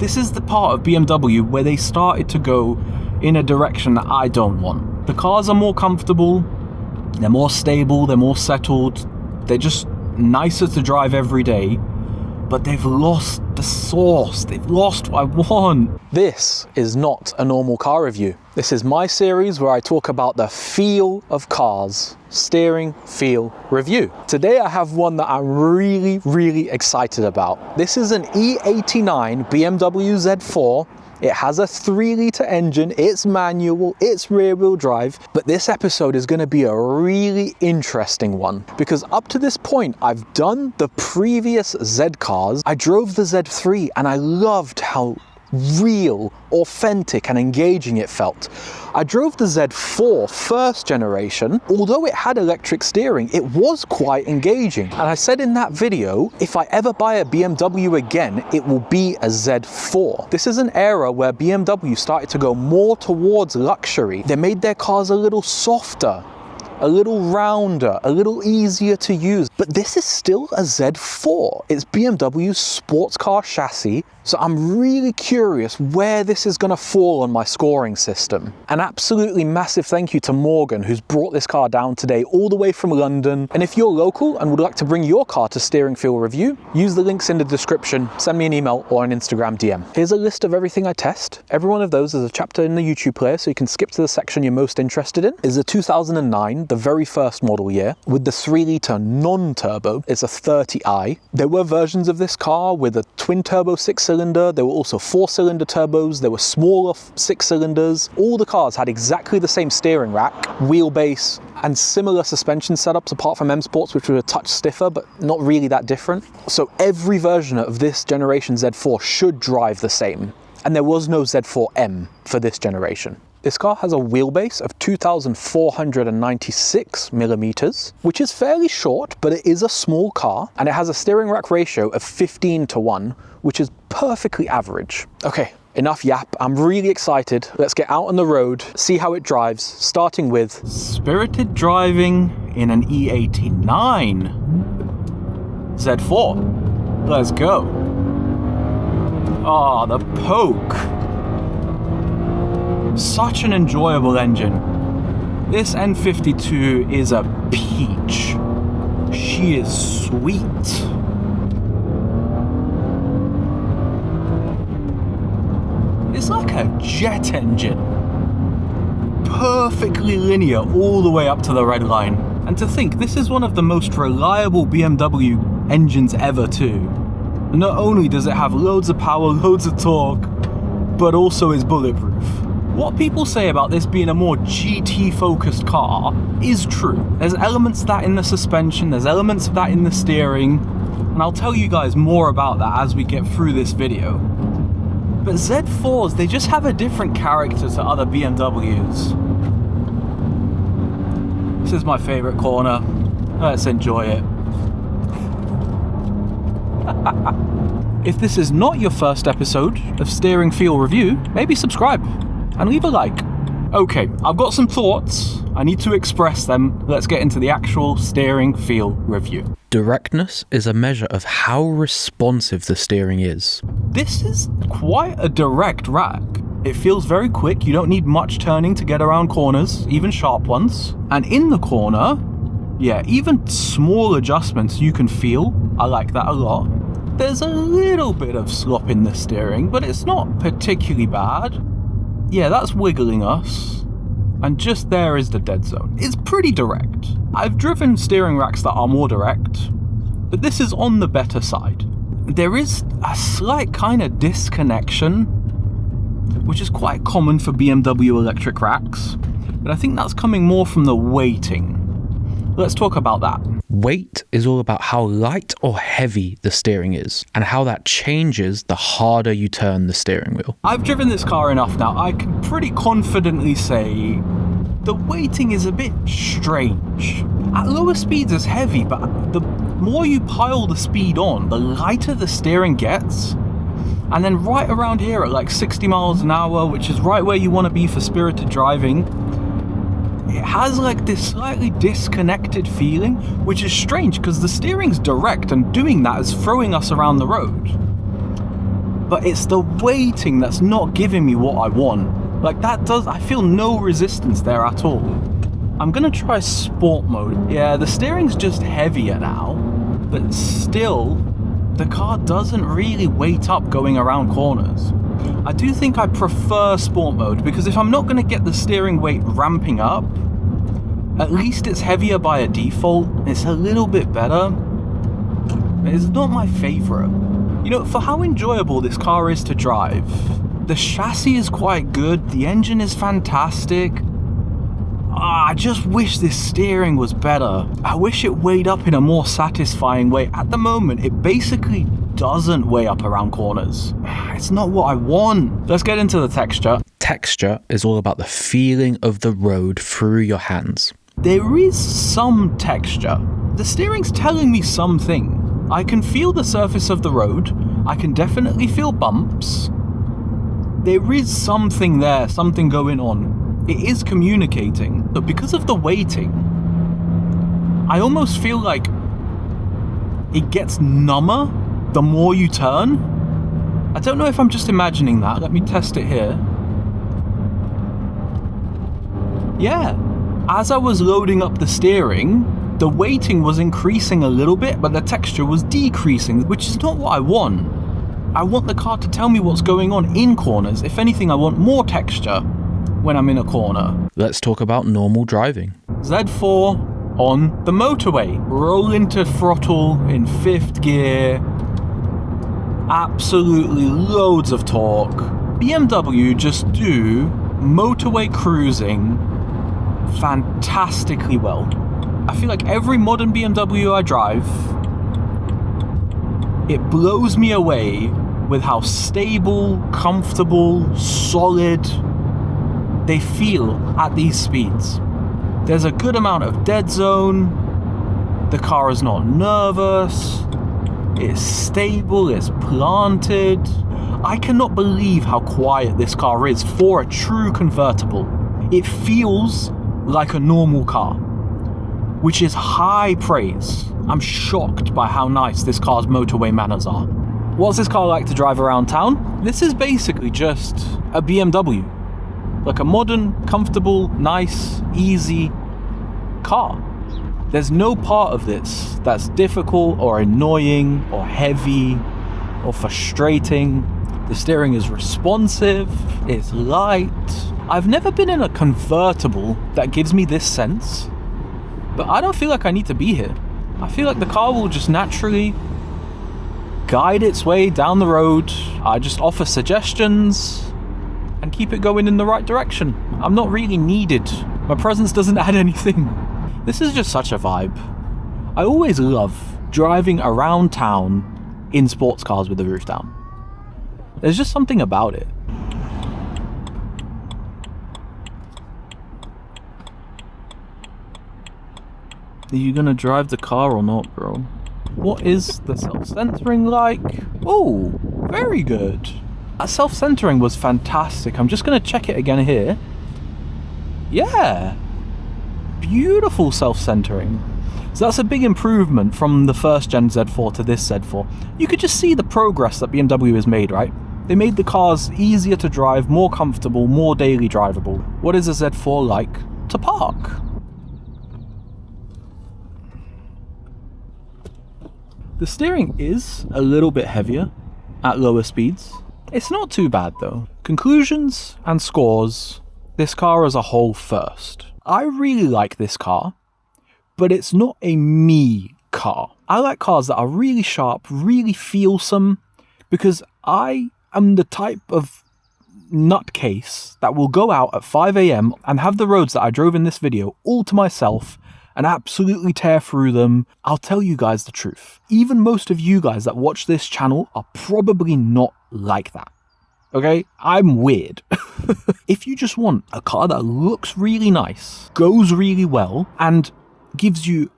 This is the part of BMW where they started to go in a direction that I don't want. The cars are more comfortable, they're more stable, they're more settled, they're just nicer to drive every day, but they've lost the sauce, they've lost what I want. This is not a normal car review. This is my series where I talk about the feel of cars. Steering feel review. Today I have one that I'm really excited about. This is an E89 BMW Z4. It has a 3-litre engine, it's manual, it's rear-wheel drive, but this episode is going to be a really interesting one because up to this point I've done the previous Z cars. I drove the Z3 and I loved how real, authentic and engaging it felt. I drove the Z4 first generation. Although it had electric steering, it was quite engaging. And I said in that video, if I ever buy a BMW again, it will be a Z4. This is an era where BMW started to go more towards luxury. They made their cars a little softer, a little rounder, a little easier to use, but this is still a Z4. It's BMW's sports car chassis, so I'm really curious where this is gonna fall on my scoring system. An absolutely massive thank you to Morgan, who's brought this car down today all the way from London. And if you're local and would like to bring your car to Steering Feel Review, use the links in the description, send me an email or an Instagram DM. Here's a list of everything I test. Every one of those is a chapter in the YouTube player, so you can skip to the section you're most interested in. Is a 2009, the very first model year, with the 3-litre non-turbo. It's a 30i. There were versions of this car with a twin-turbo 6-cylinder. There were also 4-cylinder turbos. There were smaller 6-cylinders. All the cars had exactly the same steering rack, wheelbase, and similar suspension setups apart from M Sports, which were a touch stiffer, but not really that different. So every version of this generation Z4 should drive the same. And there was no Z4M for this generation. This car has a wheelbase of 2,496 millimeters, which is fairly short, but it is a small car, and it has a steering rack ratio of 15:1, which is perfectly average. Okay, enough yap. I'm really excited. Let's get out on the road, see how it drives, starting with spirited driving in an E89 Z4. Let's go. Ah, the poke. Such an enjoyable engine. This N52 is a peach. She is sweet. It's like a jet engine. Perfectly linear all the way up to the red line. And to think, this is one of the most reliable BMW engines ever too. Not only does it have loads of power, loads of torque, but also is bulletproof. What people say about this being a more GT-focused car is true. There's elements of that in the suspension, there's elements of that in the steering, and I'll tell you guys more about that as we get through this video. But Z4s, they just have a different character to other BMWs. This is my favorite corner. Let's enjoy it. If this is not your first episode of Steering Feel Review, maybe subscribe and leave a like. Okay, I've got some thoughts. I need to express them. Let's get into the actual Steering Feel Review. Directness is a measure of how responsive the steering is. This is quite a direct rack. It feels very quick. You don't need much turning to get around corners, even sharp ones. And in the corner, yeah, even small adjustments you can feel. I like that a lot. There's a little bit of slop in the steering, but it's not particularly bad. Yeah, that's wiggling us. And just there is the dead zone. It's pretty direct. I've driven steering racks that are more direct, but this is on the better side. There is a slight kind of disconnection, which is quite common for BMW electric racks, but I think that's coming more from the weighting. Let's talk about that. Weight is all about how light or heavy the steering is, and how that changes the harder you turn the steering wheel. I've driven this car enough now, I can pretty confidently say the weighting is a bit strange. At lower speeds it's heavy, but the more you pile the speed on, the lighter the steering gets. And then right around here at like 60 miles an hour, which is right where you want to be for spirited driving, it has like this slightly disconnected feeling, which is strange because the steering's direct and doing that is throwing us around the road. but it's the weighting that's not giving me what I want. Like I feel no resistance there at all. I'm gonna try sport mode. Yeah, the steering's just heavier now, but still, the car doesn't really weight up going around corners. I do think I prefer sport mode because if I'm not gonna get the steering weight ramping up, at least it's heavier by a default. It's a little bit better. It's not my favorite. You know, for how enjoyable this car is to drive, the chassis is quite good, the engine is fantastic. I just wish this steering was better. I wish it weighed up in a more satisfying way. At the moment, it basically doesn't weigh up around corners. It's not what I want. Let's get into the texture. Texture is all about the feeling of the road through your hands. There is some texture. The steering's telling me something. I can feel the surface of the road. I can definitely feel bumps. There is something there, something going on. It is communicating, but because of the weighting, I almost feel like it gets number the more you turn. I don't know if I'm just imagining that. Let me test it here. Yeah. As I was loading up the steering, the weighting was increasing a little bit, but the texture was decreasing, which is not what I want. I want the car to tell me what's going on in corners. If anything, I want more texture when I'm in a corner. Let's talk about normal driving. Z4 on the motorway. Roll into throttle in 5th gear. Absolutely loads of torque. BMW just do motorway cruising fantastically well. I feel like every modern BMW I drive, it blows me away with how stable, comfortable, solid they feel at these speeds. There's a good amount of dead zone. The car is not nervous. It's stable, it's planted. I cannot believe how quiet this car is for a true convertible. It feels like a normal car, which is high praise. I'm shocked by how nice this car's motorway manners are. What's this car like to drive around town? This is basically just a BMW. Like a modern, comfortable, nice, easy car. There's no part of this that's difficult or annoying or heavy or frustrating. The steering is responsive, it's light. I've never been in a convertible that gives me this sense, but I don't feel like I need to be here. I feel like the car will just naturally guide its way down the road. I just offer suggestions and keep it going in the right direction. I'm not really needed. My presence doesn't add anything. This is just such a vibe. I always love driving around town in sports cars with the roof down. There's just something about it. Are you gonna drive the car or not, bro? What is the self-centering like? Oh, very good. That self-centering was fantastic. I'm just gonna check it again here. Yeah. Beautiful self-centering. So that's a big improvement from the first gen Z4 to this Z4. You could just see the progress that BMW has made, right? They made the cars easier to drive, more comfortable, more daily drivable. What is a Z4 like to park? The steering is a little bit heavier at lower speeds. It's not too bad though. Conclusions and scores, this car as a whole first. I really like this car, but it's not a me car. I like cars that are really sharp, really feelsome, because I am the type of nutcase that will go out at 5 AM and have the roads that I drove in this video all to myself and absolutely tear through them. I'll tell you guys the truth. Even most of you guys that watch this channel are probably not like that. Okay? I'm weird. If you just want a car that looks really nice, goes really well, and gives you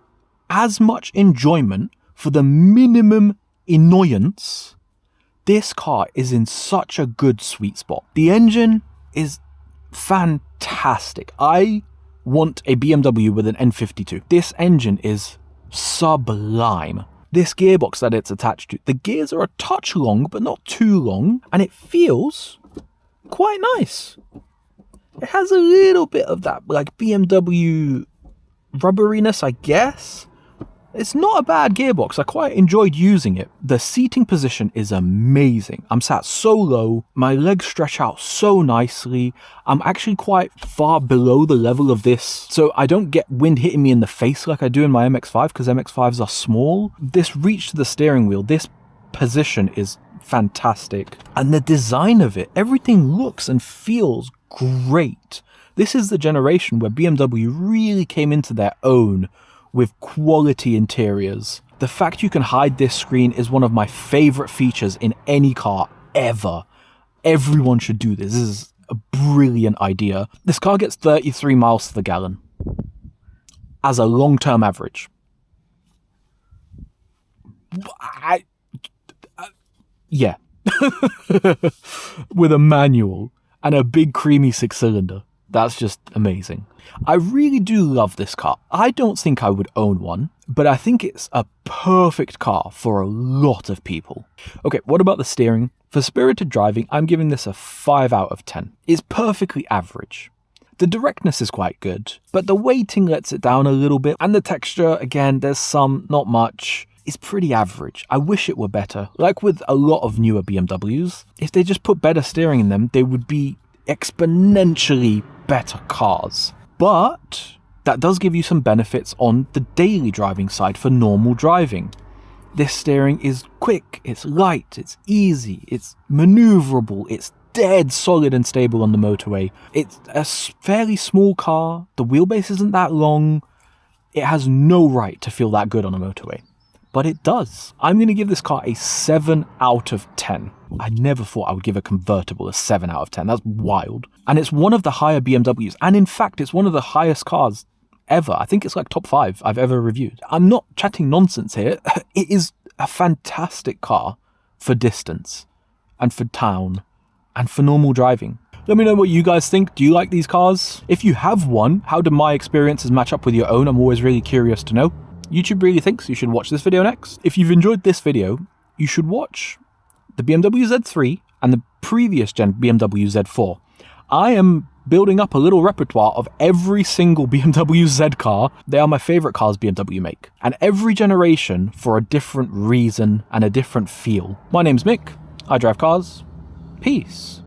as much enjoyment for the minimum annoyance, this car is in such a good sweet spot. The engine is fantastic. I want a BMW with an N52. This engine is sublime. this gearbox that it's attached to. The gears are a touch long, but not too long, and it feels quite nice. It has a little bit of that like BMW rubberiness, I guess. It's not a bad gearbox. I quite enjoyed using it. The seating position is amazing. I'm sat so low. My legs stretch out so nicely. I'm actually quite far below the level of this, so I don't get wind hitting me in the face like I do in my MX-5, because MX-5s are small. This reach to the steering wheel, this position is fantastic. And the design of it, everything looks and feels great. This is the generation where BMW really came into their own with quality interiors. The fact you can hide this screen is one of my favorite features in any car ever. Everyone should do this. This is a brilliant idea. This car gets 33 miles to the gallon as a long-term average. Yeah. With a manual and a big creamy 6-cylinder. That's just amazing. I really do love this car. I don't think I would own one, but I think it's a perfect car for a lot of people. Okay, what about the steering? For spirited driving, I'm giving this a 5 out of 10. It's perfectly average. The directness is quite good, but the weighting lets it down a little bit, and the texture, again, there's some, not much. It's pretty average. I wish it were better. Like with a lot of newer BMWs, if they just put better steering in them, they would be exponentially better cars. But that does give you some benefits on the daily driving side for normal driving. This steering is quick, it's light, it's easy, it's maneuverable, it's dead solid and stable on the motorway. It's a fairly small car, the wheelbase isn't that long, it has no right to feel that good on a motorway. But it does. I'm going to give this car a 7 out of 10. I never thought I would give a convertible a 7 out of 10. That's wild. And it's one of the higher BMWs. And in fact, it's one of the highest cars ever. I think it's like top 5 I've ever reviewed. I'm not chatting nonsense here. It is a fantastic car for distance and for town and for normal driving. Let me know what you guys think. Do you like these cars? If you have one, how do my experiences match up with your own? I'm always really curious to know. YouTube really thinks you should watch this video next. If you've enjoyed this video, you should watch the BMW Z3 and the previous gen BMW Z4. I am building up a little repertoire of every single BMW Z car. They are my favorite cars BMW make. And every generation for a different reason and a different feel. My name's Mick. I drive cars. Peace.